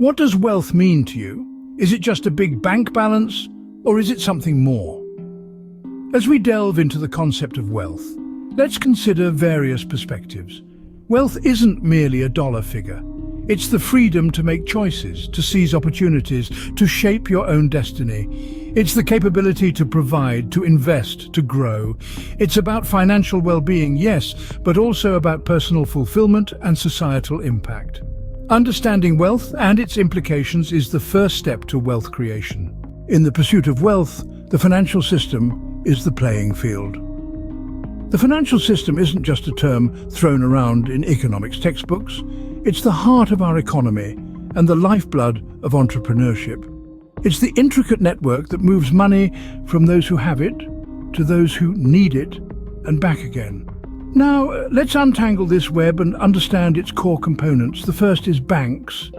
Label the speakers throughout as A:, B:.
A: What does wealth mean to you? Is it just a big bank balance, or is it something more? As we delve into the concept of wealth, let's consider various perspectives. Wealth isn't merely a dollar figure. It's the freedom to make choices, to seize opportunities, to shape your own destiny. It's the capability to provide, to invest, to grow. It's about financial well-being, yes, but also about personal fulfillment and societal impact. Understanding wealth and its implications is the first step to wealth creation. In the pursuit of wealth, the financial system is the playing field. The financial system isn't just a term thrown around in economics textbooks. It's the heart of our economy and the lifeblood of entrepreneurship. It's the intricate network that moves money from those who have it to those who need it and back again. Now, let's untangle this web and understand its core components. The first is banks.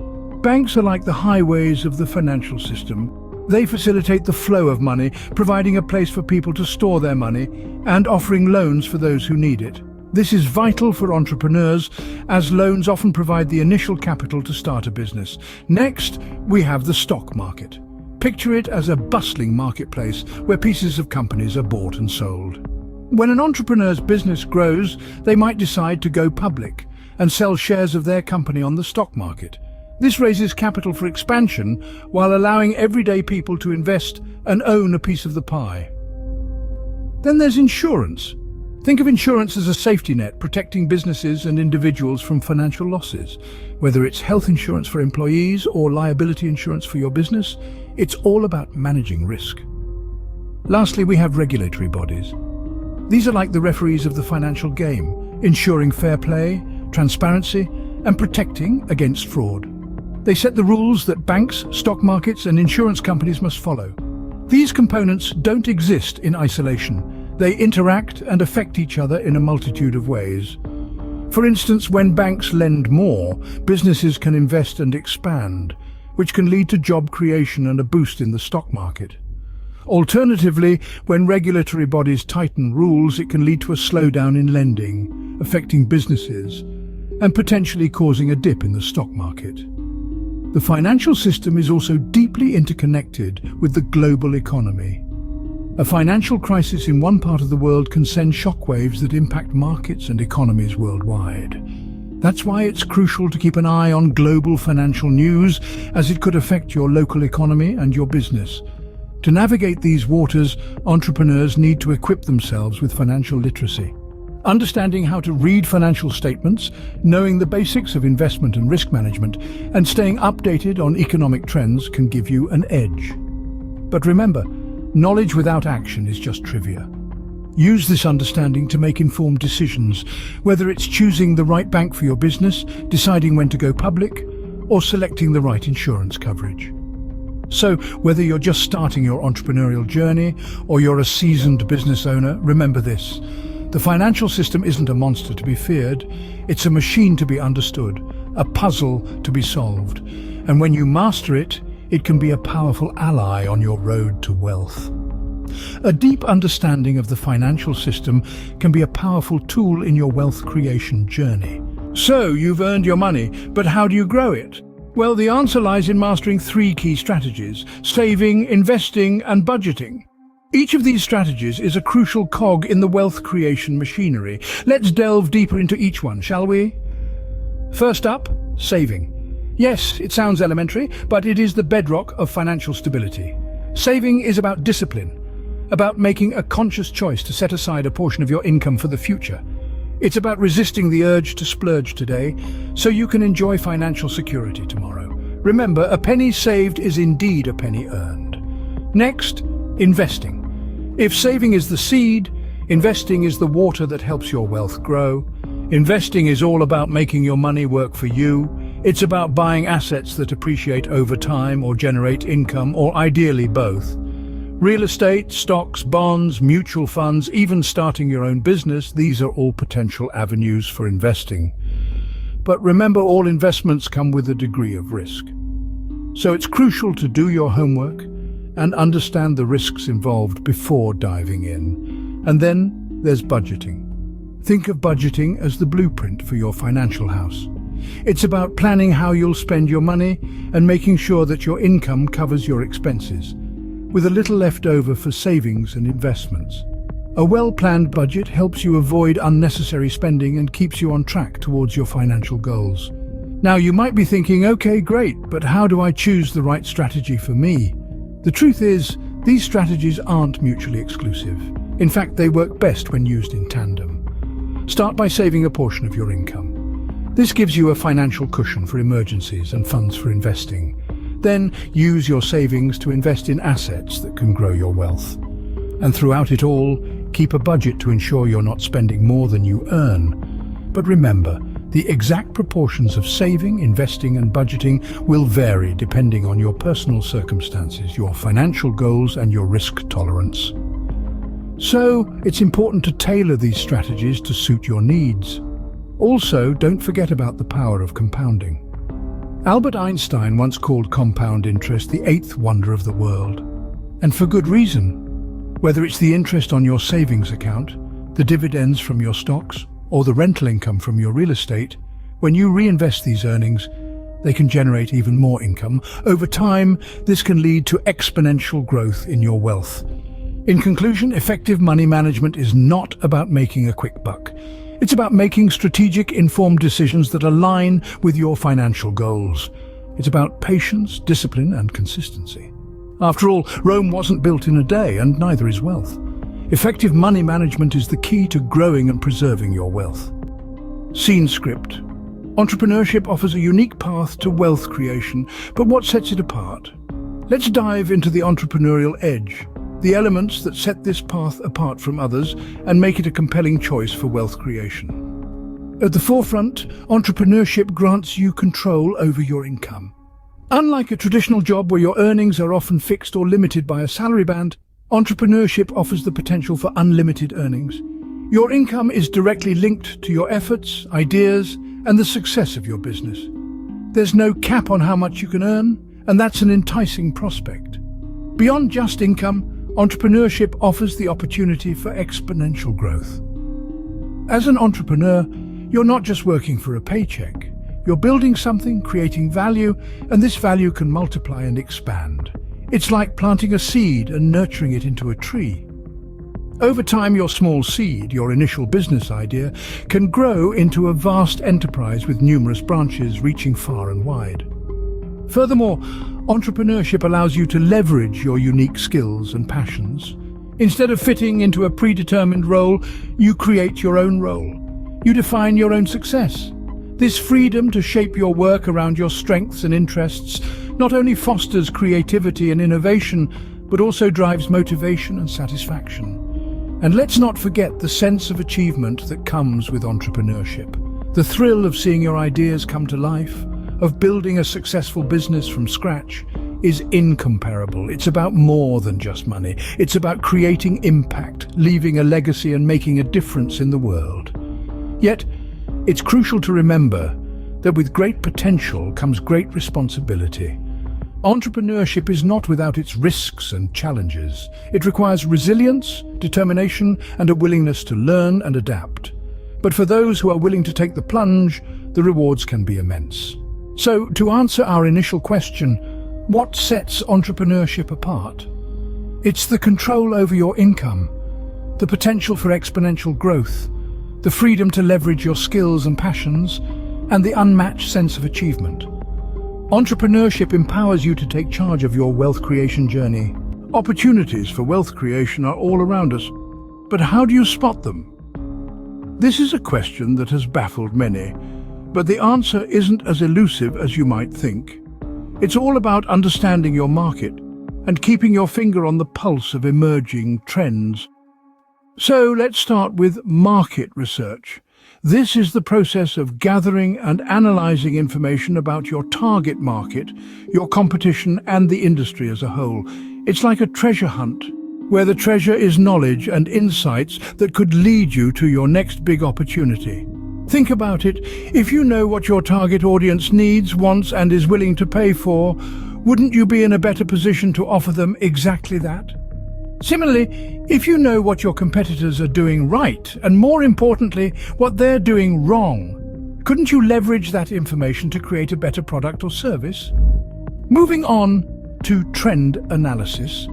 A: Banks are like the highways of the financial system. They facilitate the flow of money, providing a place for people to store their money and offering loans for those who need it. This is vital for entrepreneurs, as loans often provide the initial capital to start a business. Next, we have the stock market. Picture it as a bustling marketplace where pieces of companies are bought and sold. When an entrepreneur's business grows, they might decide to go public and sell shares of their company on the stock market. This raises capital for expansion while allowing everyday people to invest and own a piece of the pie. Then there's insurance. Think of insurance as a safety net protecting businesses and individuals from financial losses. Whether it's health insurance for employees or liability insurance for your business, it's all about managing risk. Lastly, we have regulatory bodies. These are like the referees of the financial game, ensuring fair play, transparency, and protecting against fraud. They set the rules that banks, stock markets, and insurance companies must follow. These components don't exist in isolation. They interact and affect each other in a multitude of ways. For instance, when banks lend more, businesses can invest and expand, which can lead to job creation and a boost in the stock market. Alternatively, when regulatory bodies tighten rules, it can lead to a slowdown in lending, affecting businesses, and potentially causing a dip in the stock market. The financial system is also deeply interconnected with the global economy. A financial crisis in one part of the world can send shockwaves that impact markets and economies worldwide. That's why it's crucial to keep an eye on global financial news, as it could affect your local economy and your business. To navigate these waters, entrepreneurs need to equip themselves with financial literacy. Understanding how to read financial statements, knowing the basics of investment and risk management, and staying updated on economic trends can give you an edge. But remember, knowledge without action is just trivia. Use this understanding to make informed decisions, whether it's choosing the right bank for your business, deciding when to go public, or selecting the right insurance coverage. So, whether you're just starting your entrepreneurial journey or you're a seasoned business owner, remember this. The financial system isn't a monster to be feared, it's a machine to be understood, a puzzle to be solved. And when you master it, it can be a powerful ally on your road to wealth. A deep understanding of the financial system can be a powerful tool in your wealth creation journey. So, you've earned your money, but how do you grow it? Well, the answer lies in mastering 3 key strategies: saving, investing, and budgeting. Each of these strategies is a crucial cog in the wealth creation machinery. Let's delve deeper into each one, shall we? First up, saving. Yes, it sounds elementary, but it is the bedrock of financial stability. Saving is about discipline, about making a conscious choice to set aside a portion of your income for the future. It's about resisting the urge to splurge today so you can enjoy financial security tomorrow. Remember, a penny saved is indeed a penny earned. Next, investing. If saving is the seed, investing is the water that helps your wealth grow. Investing is all about making your money work for you. It's about buying assets that appreciate over time or generate income, or ideally both. Real estate, stocks, bonds, mutual funds, even starting your own business, these are all potential avenues for investing. But remember, all investments come with a degree of risk. So it's crucial to do your homework and understand the risks involved before diving in. And then there's budgeting. Think of budgeting as the blueprint for your financial house. It's about planning how you'll spend your money and making sure that your income covers your expenses, with a little left over for savings and investments. A well-planned budget helps you avoid unnecessary spending and keeps you on track towards your financial goals. Now, you might be thinking, okay, great, but how do I choose the right strategy for me? The truth is, these strategies aren't mutually exclusive. In fact, they work best when used in tandem. Start by saving a portion of your income. This gives you a financial cushion for emergencies and funds for investing. Then use your savings to invest in assets that can grow your wealth. And throughout it all, keep a budget to ensure you're not spending more than you earn. But remember, the exact proportions of saving, investing and budgeting will vary depending on your personal circumstances, your financial goals and your risk tolerance. So, it's important to tailor these strategies to suit your needs. Also, don't forget about the power of compounding. Albert Einstein once called compound interest the eighth wonder of the world. And for good reason. Whether it's the interest on your savings account, the dividends from your stocks, or the rental income from your real estate, when you reinvest these earnings, they can generate even more income. Over time, this can lead to exponential growth in your wealth. In conclusion, effective money management is not about making a quick buck. It's about making strategic, informed decisions that align with your financial goals. It's about patience, discipline, and consistency. After all, Rome wasn't built in a day, and neither is wealth. Effective money management is the key to growing and preserving your wealth. Scene script. Entrepreneurship offers a unique path to wealth creation, but what sets it apart? Let's dive into the entrepreneurial edge, the elements that set this path apart from others and make it a compelling choice for wealth creation. At the forefront, entrepreneurship grants you control over your income. Unlike a traditional job where your earnings are often fixed or limited by a salary band, entrepreneurship offers the potential for unlimited earnings. Your income is directly linked to your efforts, ideas, and the success of your business. There's no cap on how much you can earn, and that's an enticing prospect. Beyond just income, entrepreneurship offers the opportunity for exponential growth. As an entrepreneur, you're not just working for a paycheck. You're building something, creating value, and this value can multiply and expand. It's like planting a seed and nurturing it into a tree. Over time, your small seed, your initial business idea, can grow into a vast enterprise with numerous branches reaching far and wide. Furthermore, entrepreneurship allows you to leverage your unique skills and passions. Instead of fitting into a predetermined role, you create your own role. You define your own success. This freedom to shape your work around your strengths and interests not only fosters creativity and innovation, but also drives motivation and satisfaction. And let's not forget the sense of achievement that comes with entrepreneurship. The thrill of seeing your ideas come to life, of building a successful business from scratch, is incomparable. It's about more than just money. It's about creating impact, leaving a legacy and making a difference in the world. Yet, it's crucial to remember that with great potential comes great responsibility. Entrepreneurship is not without its risks and challenges. It requires resilience, determination, and a willingness to learn and adapt. But for those who are willing to take the plunge, the rewards can be immense. So, to answer our initial question, what sets entrepreneurship apart? It's the control over your income, the potential for exponential growth, the freedom to leverage your skills and passions, and the unmatched sense of achievement. Entrepreneurship empowers you to take charge of your wealth creation journey. Opportunities for wealth creation are all around us, but how do you spot them? This is a question that has baffled many, but the answer isn't as elusive as you might think. It's all about understanding your market and keeping your finger on the pulse of emerging trends. So let's start with market research. This is the process of gathering and analyzing information about your target market, your competition, and the industry as a whole. It's like a treasure hunt, where the treasure is knowledge and insights that could lead you to your next big opportunity. Think about it. If you know what your target audience needs, wants, and is willing to pay for, wouldn't you be in a better position to offer them exactly that? Similarly, if you know what your competitors are doing right, and more importantly, what they're doing wrong, Couldn't you leverage that information to create a better product or service? Moving on to trend analysis.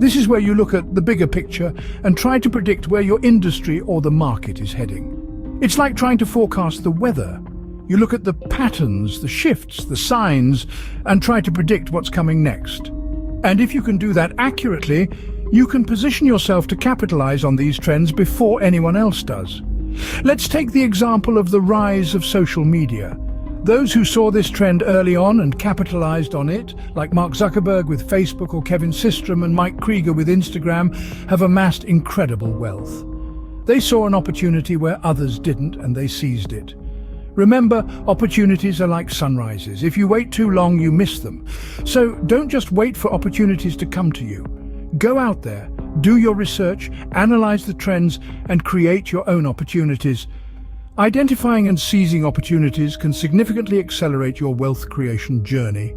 A: This is where you look at the bigger picture and try to predict where your industry or the market is heading. It's like trying to forecast the weather. You look at the patterns, the shifts, the signs, and try to predict what's coming next. And if you can do that accurately, you can position yourself to capitalize on these trends before anyone else does. Let's take the example of the rise of social media. Those who saw this trend early on and capitalized on it, like Mark Zuckerberg with Facebook or Kevin Systrom and Mike Krieger with Instagram, have amassed incredible wealth. They saw an opportunity where others didn't, and they seized it. Remember, opportunities are like sunrises. If you wait too long, you miss them. So don't just wait for opportunities to come to you. Go out there, do your research, analyze the trends, and create your own opportunities. Identifying and seizing opportunities can significantly accelerate your wealth creation journey.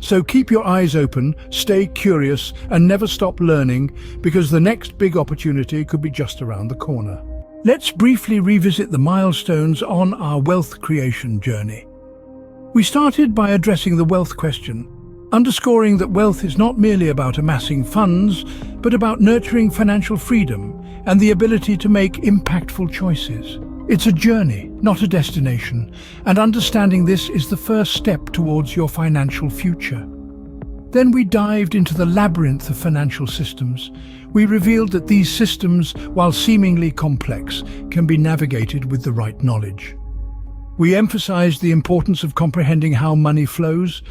A: So keep your eyes open, stay curious, and never stop learning, because the next big opportunity could be just around the corner. Let's briefly revisit the milestones on our wealth creation journey. We started by addressing the wealth question, underscoring that wealth is not merely about amassing funds, but about nurturing financial freedom and the ability to make impactful choices. It's a journey, not a destination, and understanding this is the first step towards your financial future. Then we dived into the labyrinth of financial systems. We revealed that these systems, while seemingly complex, can be navigated with the right knowledge. We emphasized the importance of comprehending how money flows,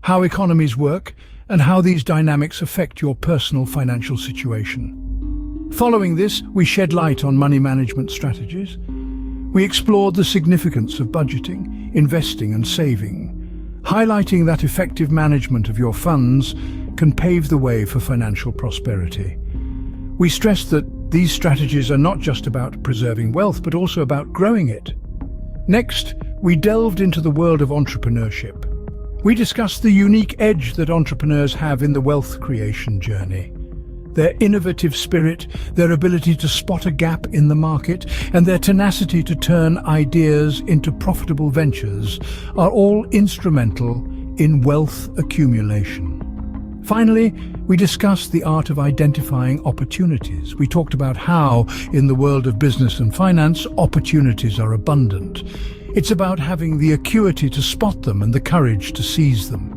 A: how economies work, and how these dynamics affect your personal financial situation. Following this, we shed light on money management strategies. We explored the significance of budgeting, investing, and saving, highlighting that effective management of your funds can pave the way for financial prosperity. We stressed that these strategies are not just about preserving wealth, but also about growing it. Next, we delved into the world of entrepreneurship. We discussed the unique edge that entrepreneurs have in the wealth creation journey. Their innovative spirit, their ability to spot a gap in the market, and their tenacity to turn ideas into profitable ventures are all instrumental in wealth accumulation. Finally, we discussed the art of identifying opportunities. We talked about how, in the world of business and finance, opportunities are abundant. It's about having the acuity to spot them and the courage to seize them.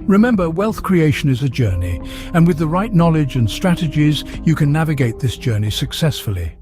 A: Remember, wealth creation is a journey, and with the right knowledge and strategies, you can navigate this journey successfully.